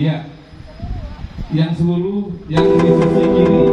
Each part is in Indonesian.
Ya, yang seluruh yang di sisi kiri.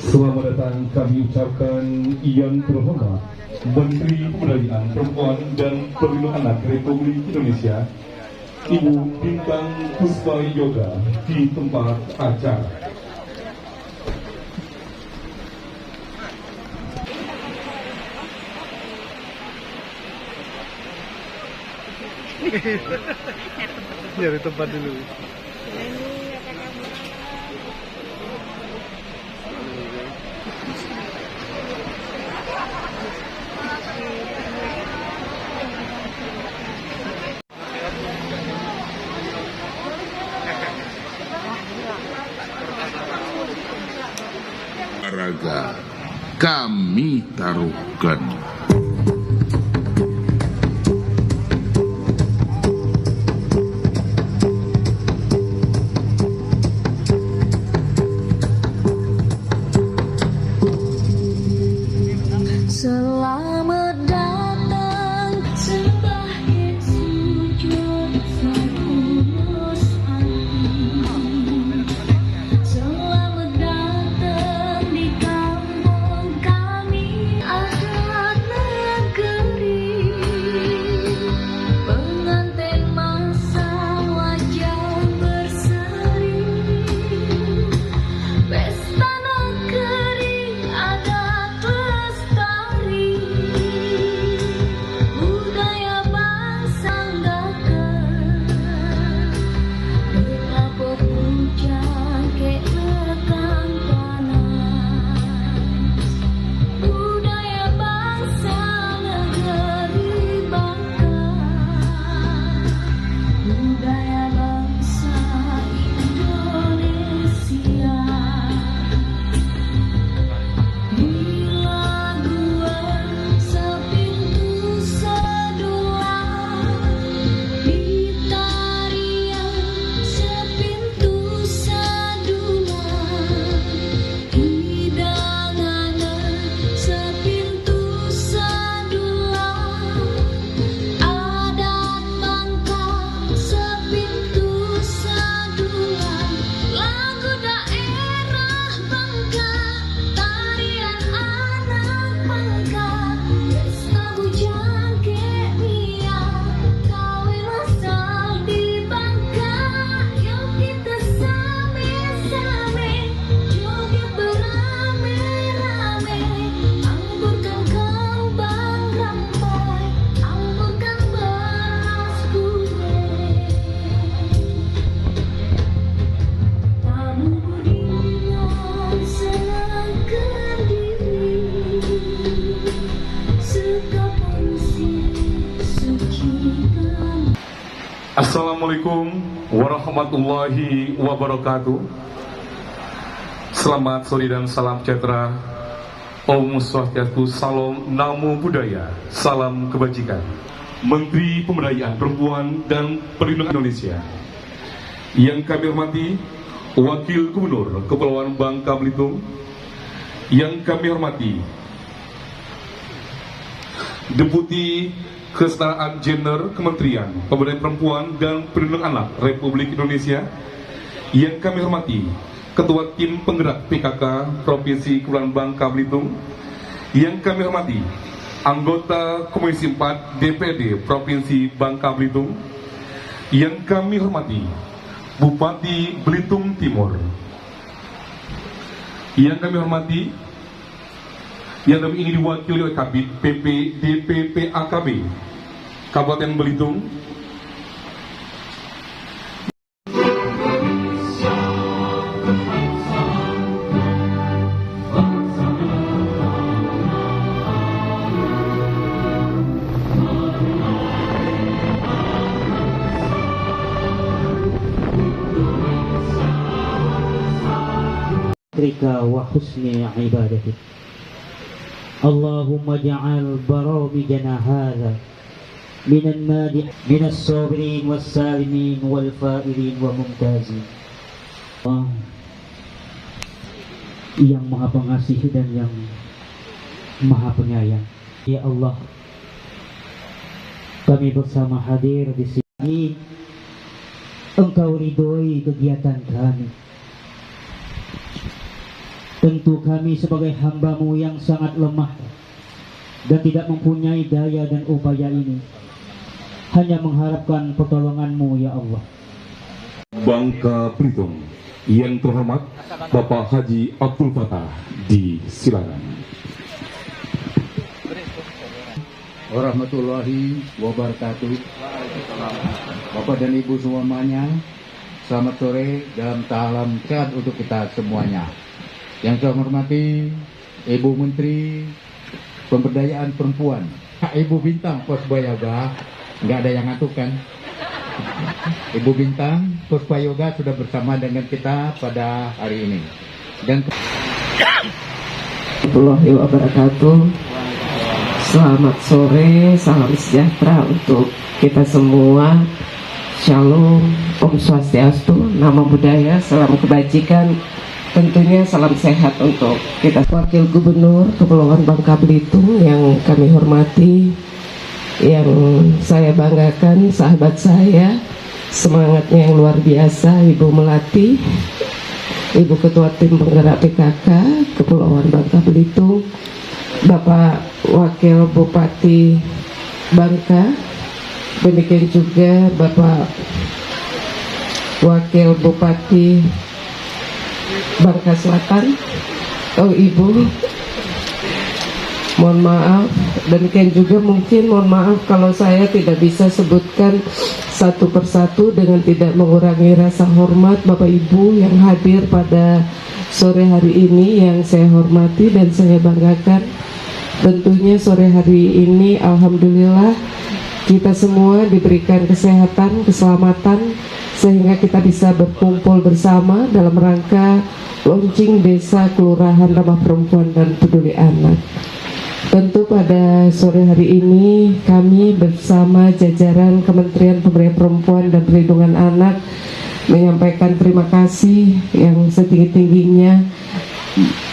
Selamat datang kami ucapkan yang terhormat Menteri Pemberdayaan Perempuan dan Perlindungan Anak Republik Indonesia, Ibu Bintang Puspa Yoga di tempat acara. Dari tempat dulu. Olahraga kami taruhkan. Selamat datang sebagai sujud setulus hati. Selamat datang di kampung kami, adat Assalamualaikum warahmatullahi wabarakatuh. Selamat sore dan salam sejahtera. Om Swastiastu, salam namo buddhaya, salam kebajikan. Menteri Pemberdayaan Perempuan dan Perlindungan Indonesia yang kami hormati, Wakil Gubernur Kepulauan Bangka Belitung yang kami hormati, Deputi Kesetaraan Gender Kementerian Pemberdayaan Perempuan dan Perlindungan Anak Republik Indonesia yang kami hormati, Ketua Tim Penggerak PKK Provinsi Kepulauan Bangka Belitung yang kami hormati, anggota Komisi 4 DPRD Provinsi Bangka Belitung yang kami hormati, Bupati Belitung Timur yang kami hormati, yang kami ini diwakili oleh Kabid PP DPP AKB Kabupaten Belitung, Rika wa husni ibadatik. Allahumma ja'al baramijana hadha minan madi minas sabirin was salimin wal fa'ilin wa mumtazin. Allah yang maha pengasih dan yang maha penyayang. Ya Allah, kami bersama hadir di sini. Engkau ridhoi kegiatan kami. Tentu kami sebagai hamba-Mu yang sangat lemah dan tidak mempunyai daya dan upaya ini, hanya mengharapkan pertolongan-Mu ya Allah. Bangka Belitung yang terhormat Bapak Haji Abdul Fatah, disilakan. Warahmatullahi wabarakatuh. Bapak dan Ibu semuanya, selamat sore dan salam sehat untuk kita semuanya. Yang saya hormati Ibu Menteri Pemberdayaan Perempuan, Ibu Bintang Puspayoga, nggak ada yang ngantuk kan? Ibu Bintang Puspayoga sudah bersama dengan kita pada hari ini. Dan warahmatullahi wabarakatuh. Selamat sore, salam sejahtera untuk kita semua. Shalom, Om Swastiastu, Namo Buddhaya, salam kebajikan. Tentunya salam sehat untuk kita. Wakil Gubernur Kepulauan Bangka Belitung yang kami hormati, yang saya banggakan, sahabat saya, semangatnya yang luar biasa, Ibu Melati, Ibu Ketua Tim Penggerak PKK Kepulauan Bangka Belitung, Bapak Wakil Bupati Bangka, demikian juga Bapak Wakil Bupati Bangka Selatan, Ibu, mohon maaf, demikian juga mungkin mohon maaf kalau saya tidak bisa sebutkan satu persatu dengan tidak mengurangi rasa hormat Bapak Ibu yang hadir pada sore hari ini yang saya hormati dan saya banggakan. Tentunya sore hari ini alhamdulillah kita semua diberikan kesehatan, keselamatan, sehingga kita bisa berkumpul bersama dalam rangka launching Desa Kelurahan Ramah Perempuan dan Peduli Anak. Tentu pada sore hari ini kami bersama jajaran Kementerian Pemberdayaan Perempuan dan Perlindungan Anak menyampaikan terima kasih yang setinggi-tingginya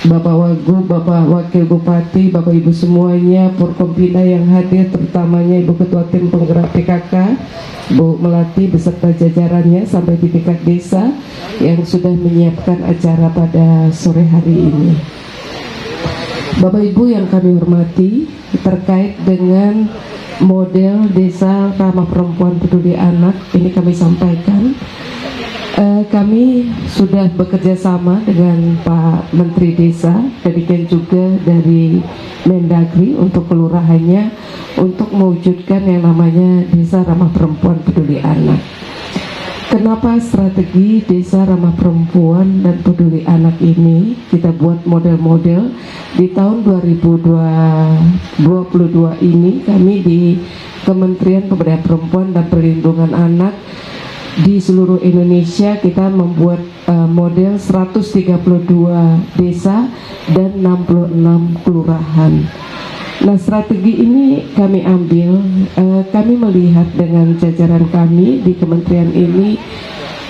Bapak Wagub, Bapak Wakil Bupati, Bapak Ibu semuanya, Forkompinda yang hadir, terutamanya Ibu Ketua Tim Penggerak PKK, Bu Melati beserta jajarannya sampai di tingkat desa yang sudah menyiapkan acara pada sore hari ini. Bapak Ibu yang kami hormati, terkait dengan model Desa Ramah Perempuan Peduli Anak, ini kami sampaikan. Kami sudah bekerja sama dengan Pak Menteri Desa, demikian juga dari Mendagri untuk kelurahannya untuk mewujudkan yang namanya Desa Ramah Perempuan Peduli Anak. Kenapa strategi Desa Ramah Perempuan dan Peduli Anak ini kita buat model-model? Di tahun 2022 ini kami di Kementerian Pemberdayaan Perempuan dan Perlindungan Anak di seluruh Indonesia kita membuat model 132 desa dan 66 kelurahan. Nah, strategi ini kami ambil, kami melihat dengan jajaran kami di kementerian ini,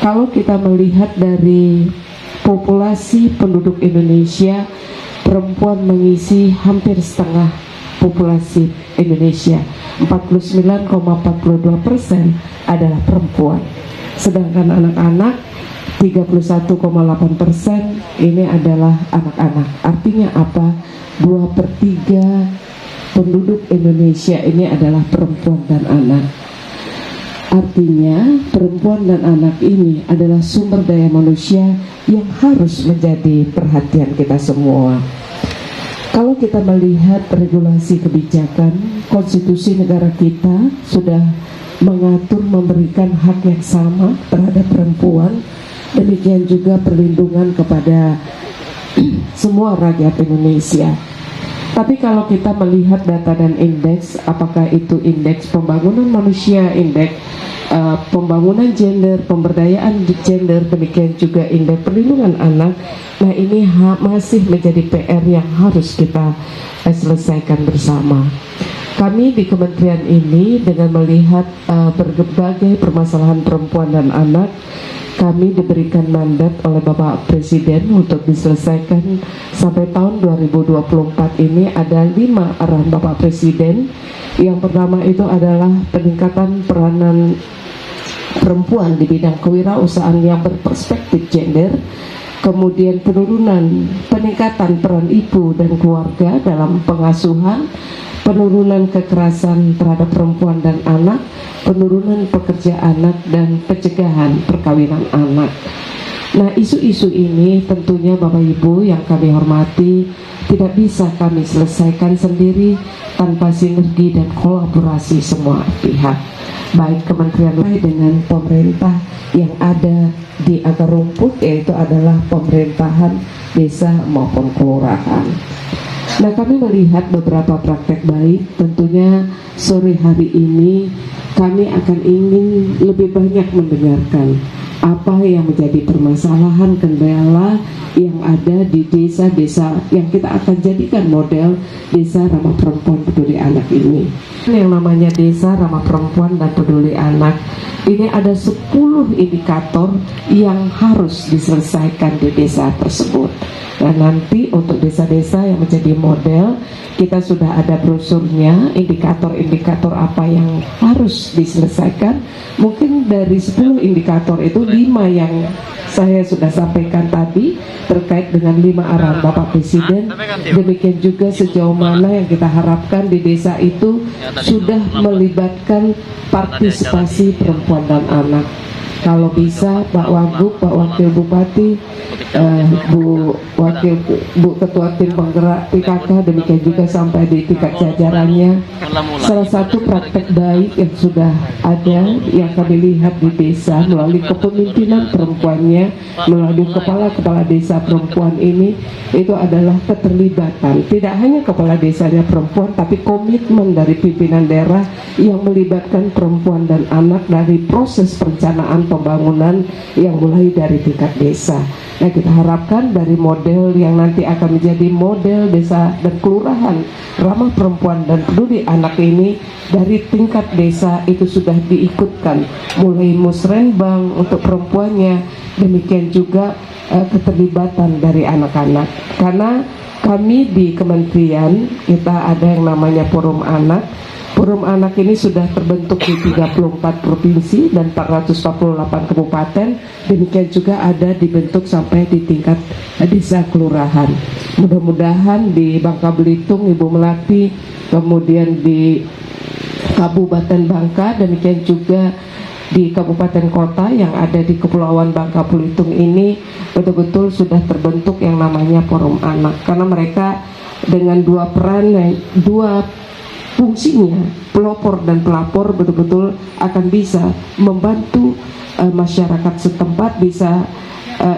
kalau kita melihat dari populasi penduduk Indonesia, perempuan mengisi hampir setengah populasi Indonesia, 49,42% adalah perempuan. Sedangkan anak-anak 31,8% ini adalah anak-anak. Artinya apa? 2/3 penduduk Indonesia ini adalah perempuan dan anak. Artinya perempuan dan anak ini adalah sumber daya manusia yang harus menjadi perhatian kita semua. Kalau kita melihat regulasi kebijakan, konstitusi negara kita sudah mengatur memberikan hak yang sama terhadap perempuan, demikian juga perlindungan kepada semua rakyat Indonesia. Tapi kalau kita melihat data dan indeks, apakah itu indeks pembangunan manusia, indeks pembangunan gender, pemberdayaan gender, demikian juga indeks perlindungan anak, nah ini masih menjadi PR yang harus kita selesaikan bersama. Kami di kementerian ini dengan melihat berbagai permasalahan perempuan dan anak, kami diberikan mandat oleh Bapak Presiden untuk diselesaikan sampai tahun 2024 ini. Ada 5 arahan Bapak Presiden. Yang pertama itu adalah peningkatan peranan perempuan di bidang kewirausahaan yang berperspektif gender, kemudian peningkatan peran ibu dan keluarga dalam pengasuhan, penurunan kekerasan terhadap perempuan dan anak, penurunan pekerja anak, dan pencegahan perkawinan anak. Nah, isu-isu ini tentunya Bapak Ibu yang kami hormati tidak bisa kami selesaikan sendiri tanpa sinergi dan kolaborasi semua pihak, baik kementerian lain dengan pemerintah yang ada di akar rumput, yaitu adalah pemerintahan desa maupun kelurahan. Nah, kami melihat beberapa praktek baik. Tentunya sore hari ini kami akan ingin lebih banyak mendengarkan apa yang menjadi permasalahan kendala yang ada di desa-desa yang kita akan jadikan model desa ramah perempuan peduli anak ini. Yang namanya desa ramah perempuan dan peduli anak ini ada 10 indikator yang harus diselesaikan di desa tersebut. Dan nanti untuk desa-desa yang menjadi model, kita sudah ada brosurnya, indikator-indikator apa yang harus diselesaikan. Mungkin dari 10 indikator itu 5 yang saya sudah sampaikan tadi terkait dengan 5 arahan Bapak Presiden. Demikian juga sejauh mana yang kita harapkan di desa itu sudah melibatkan partisipasi perempuan dan anak. Kalau bisa Pak Wagub, Pak Wakil Bupati, Bu Ketua Tim Penggerak PKK, demikian juga sampai di tingkat jajarannya. Salah satu praktek baik yang sudah ada yang kami lihat di desa melalui kepemimpinan perempuannya, melalui kepala-kepala desa perempuan ini, itu adalah keterlibatan. Tidak hanya kepala desanya perempuan, tapi komitmen dari pimpinan daerah yang melibatkan perempuan dan anak dari proses perencanaan pembangunan yang mulai dari tingkat desa. Nah, kita harapkan dari model yang nanti akan menjadi model desa dan kelurahan ramah perempuan dan peduli anak ini, dari tingkat desa itu sudah diikutkan mulai musrenbang untuk perempuannya, demikian juga keterlibatan dari anak-anak. Karena kami di kementerian kita ada yang namanya Forum Anak. Forum Anak ini sudah terbentuk di 34 provinsi dan 448 kabupaten. Demikian juga ada dibentuk sampai di tingkat desa kelurahan. Mudah-mudahan di Bangka Belitung, Ibu Melati, kemudian di Kabupaten Bangka, demikian juga di kabupaten kota yang ada di Kepulauan Bangka Belitung ini betul-betul sudah terbentuk yang namanya Forum Anak. Karena mereka dengan dua peran, dua fungsinya, pelopor dan pelapor, betul-betul akan bisa membantu masyarakat setempat bisa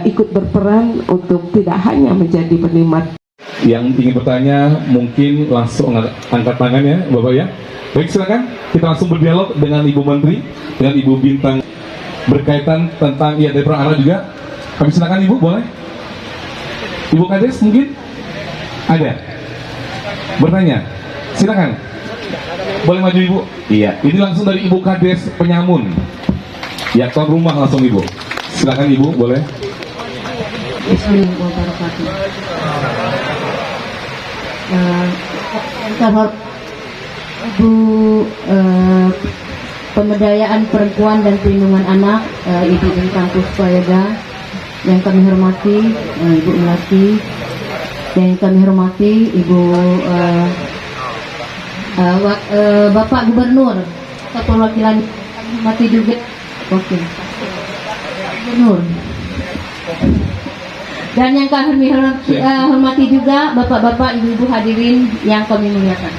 ikut berperan untuk tidak hanya menjadi penikmat Yang ingin bertanya mungkin langsung angkat tangan ya Bapak ya. Baik, silakan kita langsung berdialog dengan Ibu Menteri, dengan Ibu Bintang berkaitan tentang dari Pro Anak juga. Kami silakan Ibu, boleh? Ibu Kades mungkin ada bertanya, silakan. Boleh maju Ibu? Iya, ini langsung dari Ibu Kades Penyamun. Ya, tuan rumah langsung Ibu. Silakan Ibu, boleh. Bismillahirrahmanirrahim. Ibu Pemberdayaan Perempuan dan Perlindungan Anak, Ibu Bintang Puspayoga, yang kami hormati Ibu Melati, yang kami hormati Ibu Bapak Gubernur, perwakilan kami hormati juga Wakil Gubernur, dan yang kami hormati juga bapak-bapak, ibu-ibu hadirin yang kami muliakan.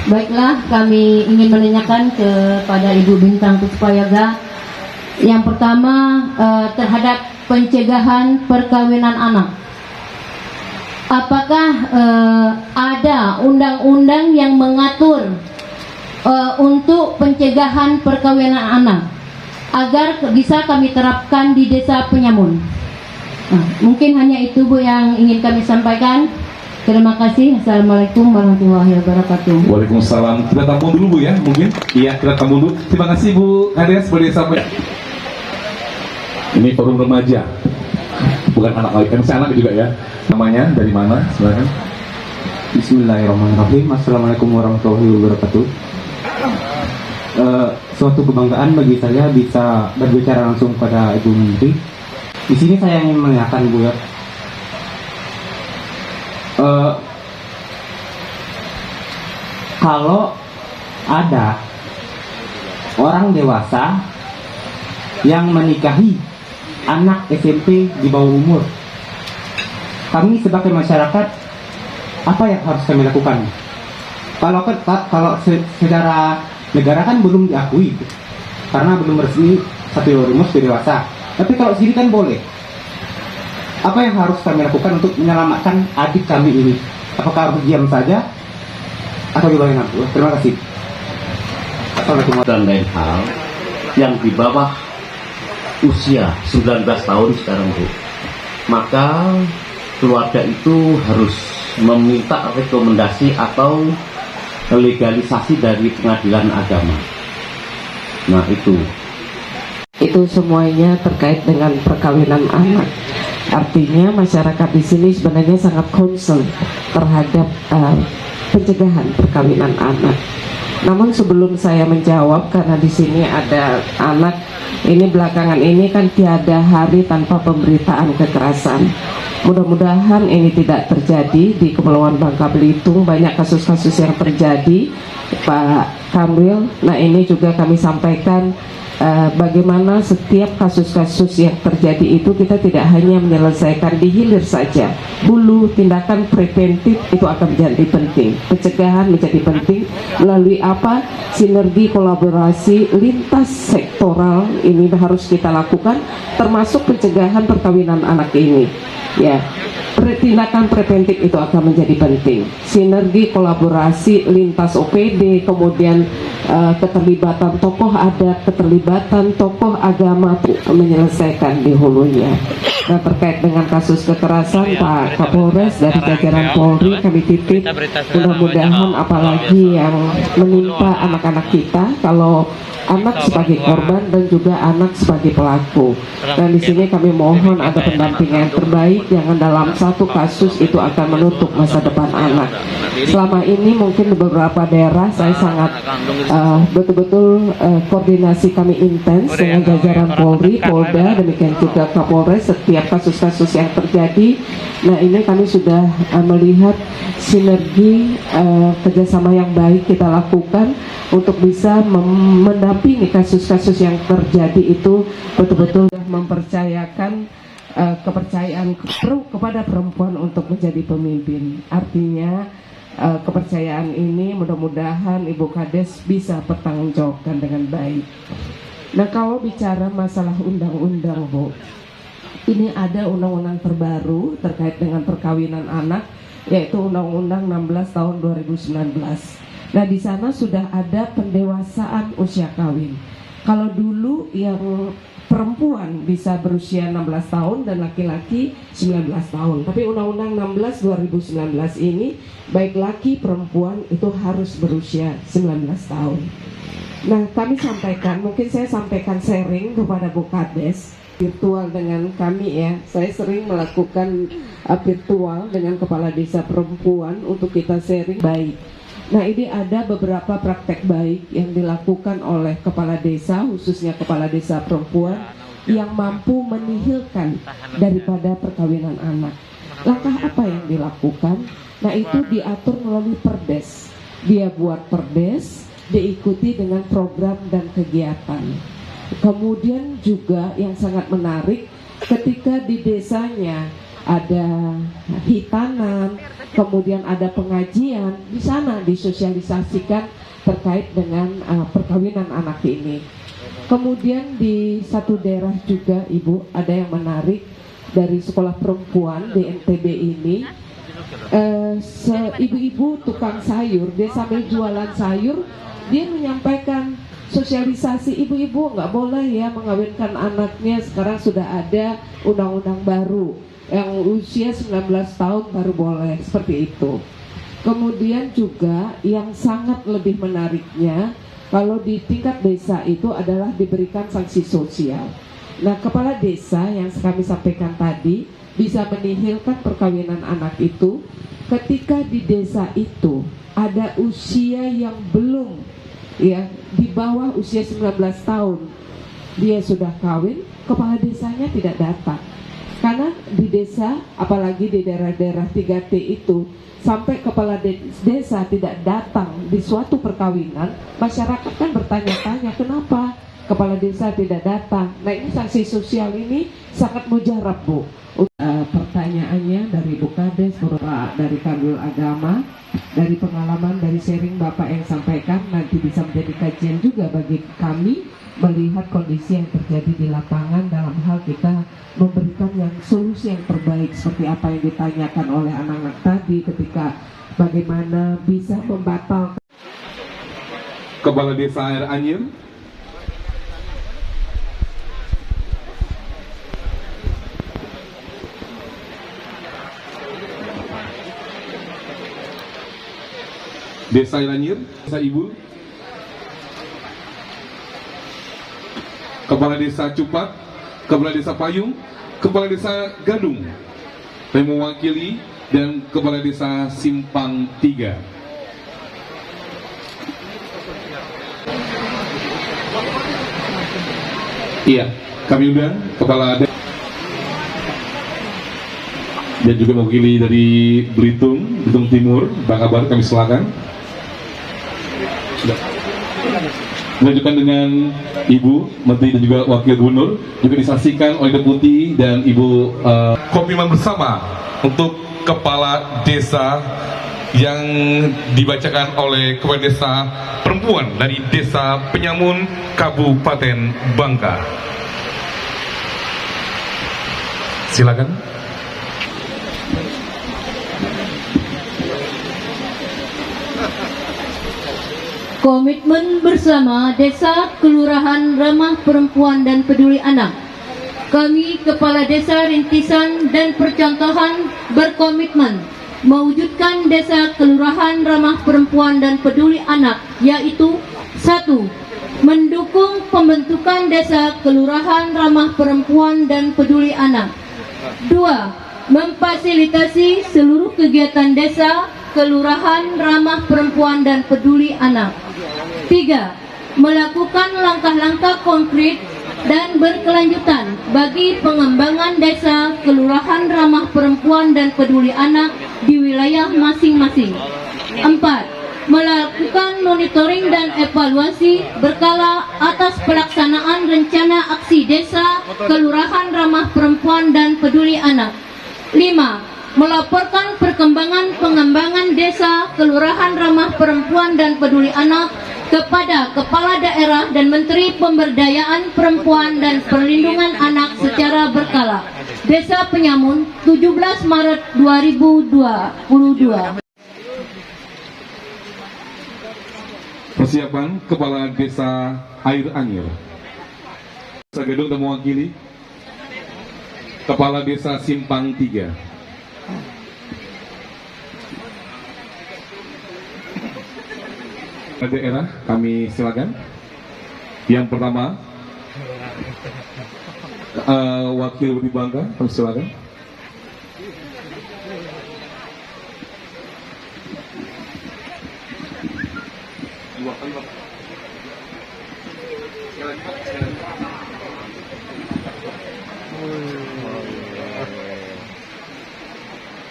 Baiklah, kami ingin menanyakan kepada Ibu Bintang Puspayoga. Yang pertama, terhadap pencegahan perkawinan anak. Apakah ada undang-undang yang mengatur untuk pencegahan perkawinan anak agar bisa kami terapkan di Desa Penyamun? Mungkin hanya itu Bu yang ingin kami sampaikan. Terima kasih. Assalamualaikum warahmatullahi wabarakatuh. Waalaikumsalam. Kita tampung dulu Bu ya, mungkin. Iya, kita tampung dulu. Terima kasih Bu Kades sampai. Ini forum remaja, bukan anak lagi, kan saya anak juga ya. Namanya dari mana? Silakan. Bismillahirrahmanirrahim. Assalamualaikum warahmatullahi wabarakatuh. Suatu kebanggaan bagi saya bisa berbicara langsung pada Ibu Menteri. Di sini saya ingin menanyakan Bu ya. Kalau ada orang dewasa yang menikahi anak SMP di bawah umur, kami sebagai masyarakat apa yang harus kami lakukan? Kalau secara negara kan belum diakui karena belum resmi satu umur sudah dewasa. Tapi kalau sini kan boleh. Apa yang harus kami lakukan untuk menyelamatkan adik kami ini? Apakah harus diam saja atau gimana Bu? Terima kasih. Assalamualaikum. Dan lain hal yang di bawah usia 19 tahun sekarang Bu, maka keluarga itu harus meminta rekomendasi atau legalisasi dari pengadilan agama. Nah itu semuanya terkait dengan perkawinan anak. Artinya masyarakat di sini sebenarnya sangat concern terhadap pencegahan perkawinan anak. Namun sebelum saya menjawab, karena di sini ada anak, ini belakangan ini kan tiada hari tanpa pemberitaan kekerasan. Mudah-mudahan ini tidak terjadi di Kepulauan Bangka Belitung. Banyak kasus-kasus yang terjadi, Pak Kamil. Nah ini juga kami sampaikan bagaimana setiap kasus-kasus yang terjadi itu kita tidak hanya menyelesaikan di hilir saja. Hulu tindakan preventif itu akan menjadi penting. Pencegahan menjadi penting melalui apa? Sinergi kolaborasi lintas sektoral ini harus kita lakukan, termasuk pencegahan perkawinan anak ini. Ya, tindakan preventif itu akan menjadi penting. Sinergi kolaborasi lintas OPD, kemudian keterlibatan tokoh adat, keterlibatan tokoh agama menyelesaikan di hulunya. Nah terkait dengan kasus kekerasan, Pak Kapolres dari jajaran Polri kami titip mudah-mudahan apalagi yang menimpa anak-anak kita, kalau anak sebagai korban dan juga anak sebagai pelaku. Dan di sini kami mohon ada pendampingan terbaik, jangan dalam satu kasus itu akan menutup masa depan anak. Selama ini mungkin di beberapa daerah saya sangat betul-betul koordinasi kami intens dengan jajaran Polri, Polda, demikian juga Kapolres setiap kasus-kasus yang terjadi. Nah ini kami sudah melihat sinergi kerjasama yang baik kita lakukan untuk bisa mendampingi kasus-kasus yang terjadi itu betul-betul mempercayakan kepercayaan kepada perempuan untuk menjadi pemimpin. Artinya kepercayaan ini mudah-mudahan Ibu Kades bisa pertanggungjawabkan dengan baik. Nah kalau bicara masalah undang-undang Bu, ini ada undang-undang terbaru terkait dengan perkawinan anak, yaitu Undang-Undang 16 tahun 2019. Nah, di sana sudah ada pendewasaan usia kawin. Kalau dulu yang perempuan bisa berusia 16 tahun dan laki-laki 19 tahun. Tapi Undang-Undang 16 2019 ini baik laki perempuan itu harus berusia 19 tahun. Nah, kami sampaikan, mungkin saya sampaikan sharing kepada Bu Kades virtual dengan kami ya. Saya sering melakukan virtual dengan kepala desa perempuan untuk kita sharing baik. Nah, ini ada beberapa praktek baik yang dilakukan oleh kepala desa, khususnya kepala desa perempuan yang mampu menihilkan daripada perkawinan anak. Langkah apa yang dilakukan? Nah, itu diatur melalui perdes. Dia buat perdes, diikuti dengan program dan kegiatan. Kemudian juga yang sangat menarik, ketika di desanya ada hitanan, kemudian ada pengajian, di sana disosialisasikan terkait dengan perkawinan anak ini. Kemudian di satu daerah juga Ibu ada yang menarik dari sekolah perempuan di NTB ini, ibu-ibu tukang sayur, dia sambil jualan sayur, dia menyampaikan sosialisasi ibu-ibu nggak boleh ya mengawinkan anaknya, sekarang sudah ada undang-undang baru yang usia 19 tahun baru boleh, seperti itu. Kemudian juga yang sangat lebih menariknya, kalau di tingkat desa itu adalah diberikan sanksi sosial. Nah, kepala desa yang kami sampaikan tadi bisa menihilkan perkawinan anak itu ketika di desa itu ada usia yang belum ya di bawah usia 19 tahun dia sudah kawin, kepala desanya tidak datang. Karena di desa, apalagi di daerah-daerah 3T itu, sampai kepala desa tidak datang di suatu perkawinan, masyarakat kan bertanya-tanya kenapa kepala desa tidak datang. Nah, ini sanksi sosial ini sangat mujarab, Bu. Pertanyaannya dari Bu Kades, dari Kadul Agama, dari pengalaman, dari sharing Bapak yang sampaikan, nanti bisa menjadi kajian juga bagi kami melihat kondisi yang terjadi di lapangan dalam hal kita memberikan yang solusi yang terbaik seperti apa yang ditanyakan oleh anak-anak tadi ketika bagaimana bisa membatalkan. Kepala Desa Air Anyir. Desa Air Anyir, Desa Ibu. Kepala Desa Cupat, Kepala Desa Payung, Kepala Desa Gadung, yang mewakili, dan Kepala Desa Simpang 3. Iya, kami undang Kepala Desa dan juga mewakili dari Belitung Timur, Bang Abar, kami silakan. Dilanjutkan dengan Ibu Menteri dan juga Wakil Gubernur, juga disaksikan oleh Deputi dan Ibu Komitmen bersama untuk Kepala Desa yang dibacakan oleh Kepala Desa Perempuan dari Desa Penyamun, Kabupaten Bangka. Silakan. Komitmen bersama Desa Kelurahan Ramah Perempuan dan Peduli Anak. Kami Kepala Desa Rintisan dan Percontohan berkomitmen mewujudkan Desa Kelurahan Ramah Perempuan dan Peduli Anak, yaitu 1. Mendukung pembentukan Desa Kelurahan Ramah Perempuan dan Peduli Anak. 2. Memfasilitasi seluruh kegiatan Desa Kelurahan Ramah Perempuan dan Peduli Anak. 3. Melakukan langkah-langkah konkret dan berkelanjutan bagi pengembangan Desa Kelurahan Ramah Perempuan dan Peduli Anak di wilayah masing-masing. 4. Melakukan monitoring dan evaluasi berkala atas pelaksanaan rencana aksi Desa Kelurahan Ramah Perempuan dan Peduli Anak. 5. Melaporkan perkembangan pengembangan Desa Kelurahan Ramah Perempuan dan Peduli Anak kepada Kepala Daerah dan Menteri Pemberdayaan Perempuan dan Perlindungan Anak secara berkala. Desa Penyamun, 17 Maret 2022. Persiapan Kepala Desa Air Anyir. Sagedung dan mewakili Kepala Desa Simpang 3. Daerah kami silakan. Yang pertama Wakil Budi Bangka, kami silakan.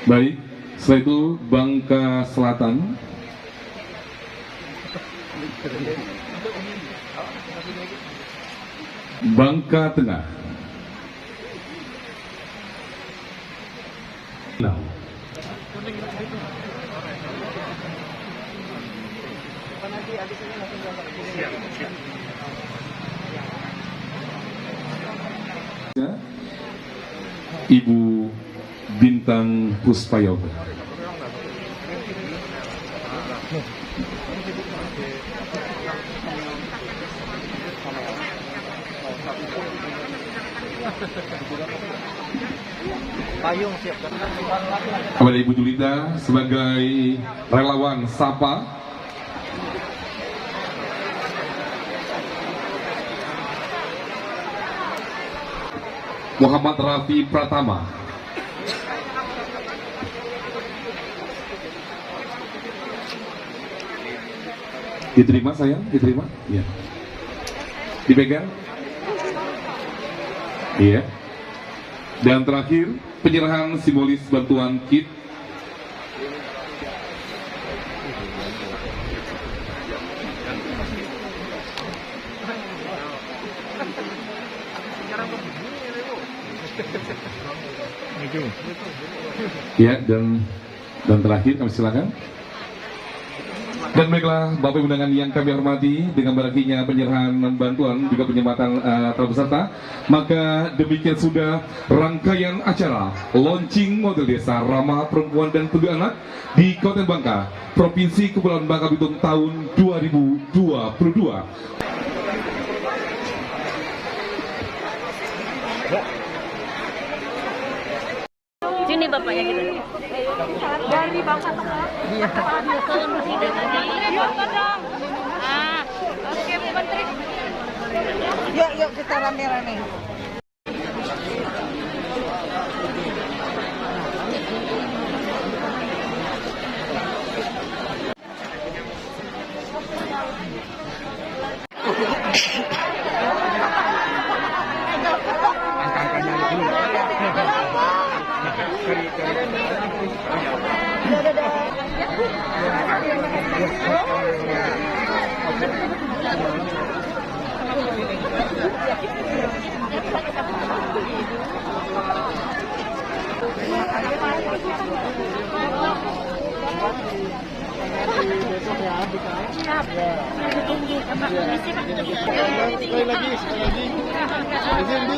Baik, setelah itu Bangka Selatan. Bangka Tengah. Nah. Ibu Bintang Puspayoga. Payung siap. Kepada Ibu Julita sebagai relawan Sapa. Muhammad Rafi Pratama. Diterima sayang? Diterima? Iya. Dipegang? Iya. Dan terakhir, penyerahan simbolis bantuan kit. Ya, dan terakhir kami silakan. Dan baiklah Bapak Ibu undangan yang kami hormati, dengan berakhirnya penyerahan bantuan juga penyematan terpeserta, maka demikian sudah rangkaian acara launching model desa ramah perempuan dan peduli anak di Kabupaten Bangka, Provinsi Kepulauan Bangka Belitung tahun 2022. Sini bapaknya gitu. Dari Bangka Tengah. Iya. Oke, Bu Menteri. Yuk kita rame-rame. Sekali lagi. Izin di.